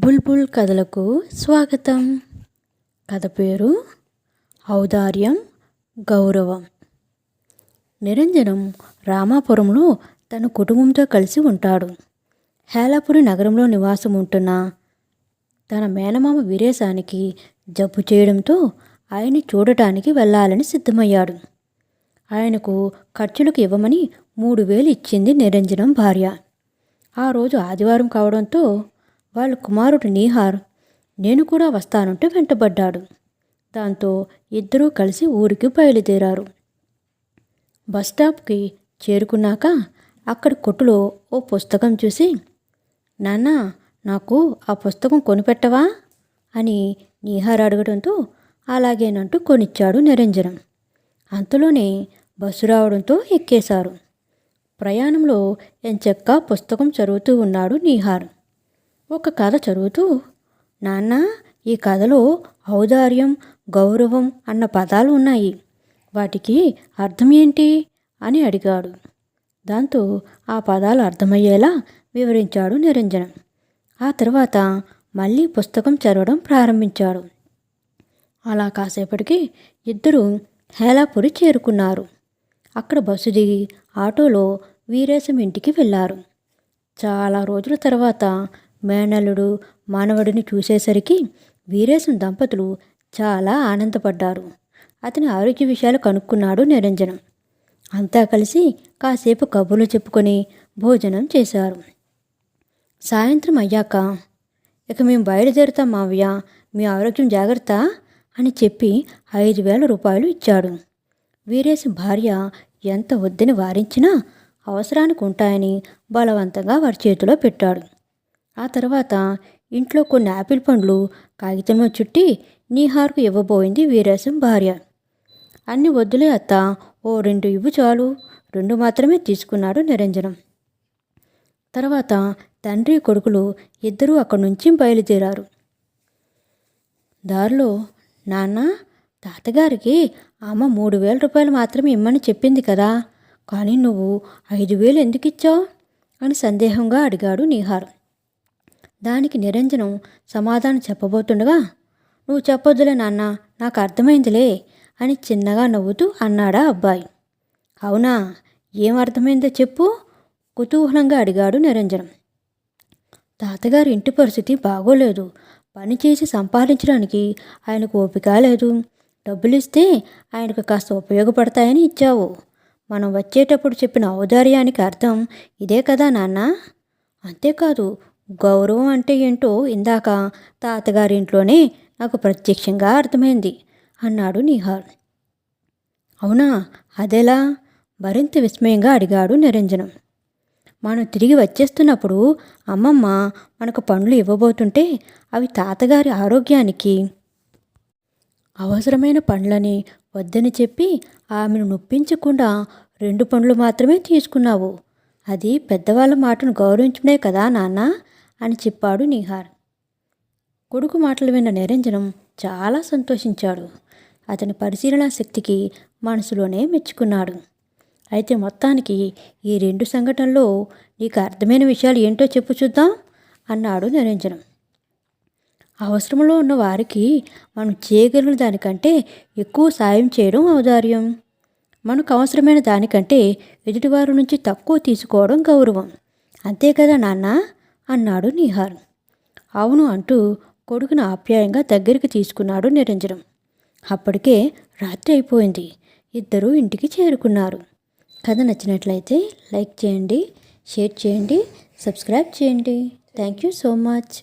బుల్బుల్ కథలకు స్వాగతం. కథ పేరు ఔదార్యం గౌరవం. నిరంజనం రామాపురంలో తన కుటుంబంతో కలిసి ఉంటాడు. హేలాపురి నగరంలో నివాసం ఉంటున్న తన మేనమామ వీరేశానికి జబ్బు చేయడంతో ఆయన్ని చూడటానికి వెళ్ళాలని సిద్ధమయ్యాడు. ఆయనకు ఖర్చులకు ఇవ్వమని 3,000 ఇచ్చింది నిరంజనం భార్య. ఆ రోజు ఆదివారం కావడంతో వాళ్ళ కుమారుడు నీహార్ నేను కూడా వస్తానంటూ వెంటబడ్డాడు. దాంతో ఇద్దరూ కలిసి ఊరికి బయలుదేరారు. బస్టాప్కి చేరుకున్నాక అక్కడ కొట్టులో ఓ పుస్తకం చూసి, నాన్న నాకు ఆ పుస్తకం కొనిపెట్టవా అని నీహార్ అడగడంతో అలాగేనంటూ కొనిచ్చాడు నిరంజనం. అంతలోనే బస్సు రావడంతో ఎక్కేశారు. ప్రయాణంలో ఎంచక్కా పుస్తకం చదువుతూ ఉన్నాడు నీహార్. ఒక కథ చదువుతూ, నాన్న ఈ కథలో ఔదార్యం గౌరవం అన్న పదాలు ఉన్నాయి, వాటికి అర్థం ఏంటి అని అడిగాడు. దాంతో ఆ పదాలు అర్థమయ్యేలా వివరించాడు నిరంజనం. ఆ తర్వాత మళ్ళీ పుస్తకం చదవడం ప్రారంభించాడు. అలా కాసేపటికి ఇద్దరు హేలాపురి చేరుకున్నారు. అక్కడ బస్సు దిగి ఆటోలో వీరేశం ఇంటికి వెళ్ళారు. చాలా రోజుల తర్వాత మేనల్లుడు మానవుడిని చూసేసరికి వీరేశం దంపతులు చాలా ఆనందపడ్డారు. అతని ఆరోగ్య విషయాలు కనుక్కున్నాడు నిరంజనం. అంతా కలిసి కాసేపు కబుర్లు చెప్పుకొని భోజనం చేశారు. సాయంత్రం అయ్యాక, ఇక మేము బయలుదేరుతాం మావయ్య, మీ ఆరోగ్యం జాగ్రత్త అని చెప్పి 5,000 రూపాయలు ఇచ్చాడు. వీరేశం భార్య ఎంత వద్దని వారించినా అవసరానికి ఉంటాయని బలవంతంగా వారి చేతిలో పెట్టాడు. ఆ తర్వాత ఇంట్లో కొన్ని ఆపిల్ పండ్లు కాగితంలో చుట్టి నీహార్కు ఇవ్వబోయింది వీరేశం భార్య. అన్ని వద్దులే అత్త, ఓ 2 ఇవ్వు చాలు, 2 మాత్రమే తీసుకున్నాడు నిరంజనం. తర్వాత తండ్రి కొడుకులు ఇద్దరూ అక్కడి నుంచి బయలుదేరారు. దారిలో, నాన్న తాతగారికి అమ్మ 3,000 రూపాయలు మాత్రమే ఇమ్మని చెప్పింది కదా, కానీ నువ్వు 5,000 ఎందుకు ఇచ్చావు అని సందేహంగా అడిగాడు నీహార్. దానికి నిరంజనం సమాధానం చెప్పబోతుండగా, నువ్వు చెప్పొద్దులే నాన్న, నాకు అర్థమైందిలే అని చిన్నగా నవ్వుతూ అన్నాడా అబ్బాయి. అవునా, ఏం అర్థమైందో చెప్పు కుతూహలంగా అడిగాడు నిరంజనం. తాతగారి ఇంటి పరిస్థితి బాగోలేదు, పని చేసి సంపాదించడానికి ఆయనకు ఓపిక లేదు, డబ్బులిస్తే ఆయనకు కాస్త ఉపయోగపడతాయని ఇచ్చావు. మనం వచ్చేటప్పుడు చెప్పిన ఔదార్యానికి అర్థం ఇదే కదా నాన్న. అంతేకాదు, గౌరవం అంటే ఏంటో ఇందాక తాతగారింట్లోనే నాకు ప్రత్యక్షంగా అర్థమైంది అన్నాడు నీహార్. అవునా, అదెలా మరింత విస్మయంగా అడిగాడు నిరంజనం. మనం తిరిగి వచ్చేస్తున్నప్పుడు అమ్మమ్మ మనకు పండ్లు ఇవ్వబోతుంటే అవి తాతగారి ఆరోగ్యానికి అవసరమైన పండ్లని వద్దని చెప్పి ఆమెను నొప్పించకుండా 2 పండ్లు మాత్రమే తీసుకున్నావు. అది పెద్దవాళ్ళ మాటను గౌరవించడే కదా నాన్న అని చెప్పాడు నీహార్. కొడుకు మాటలు విన్న నిరంజనం చాలా సంతోషించాడు. అతని పరిశీలనా శక్తికి మనసులోనే మెచ్చుకున్నాడు. అయితే మొత్తానికి ఈ 2 సంఘటనల్లో నీకు అర్థమైన విషయాలు ఏంటో చెప్పు చూద్దాం అన్నాడు నిరంజనం. అవసరంలో ఉన్న వారికి మనం చేయగలిగిన దానికంటే ఎక్కువ సాయం చేయడం ఔదార్యం. మనకు అవసరమైన దానికంటే ఎదుటివారి నుంచి తక్కువ తీసుకోవడం గౌరవం. అంతే కదా నాన్న అన్నాడు నీహార్. అవును అంటూ కొడుకును ఆప్యాయంగా దగ్గరికి తీసుకున్నాడు నిరంజనం. అప్పటికే రాత్రి అయిపోయింది. ఇద్దరూ ఇంటికి చేరుకున్నారు. కథ నచ్చినట్లయితే లైక్ చేయండి, షేర్ చేయండి, సబ్స్క్రైబ్ చేయండి. Thank you so much.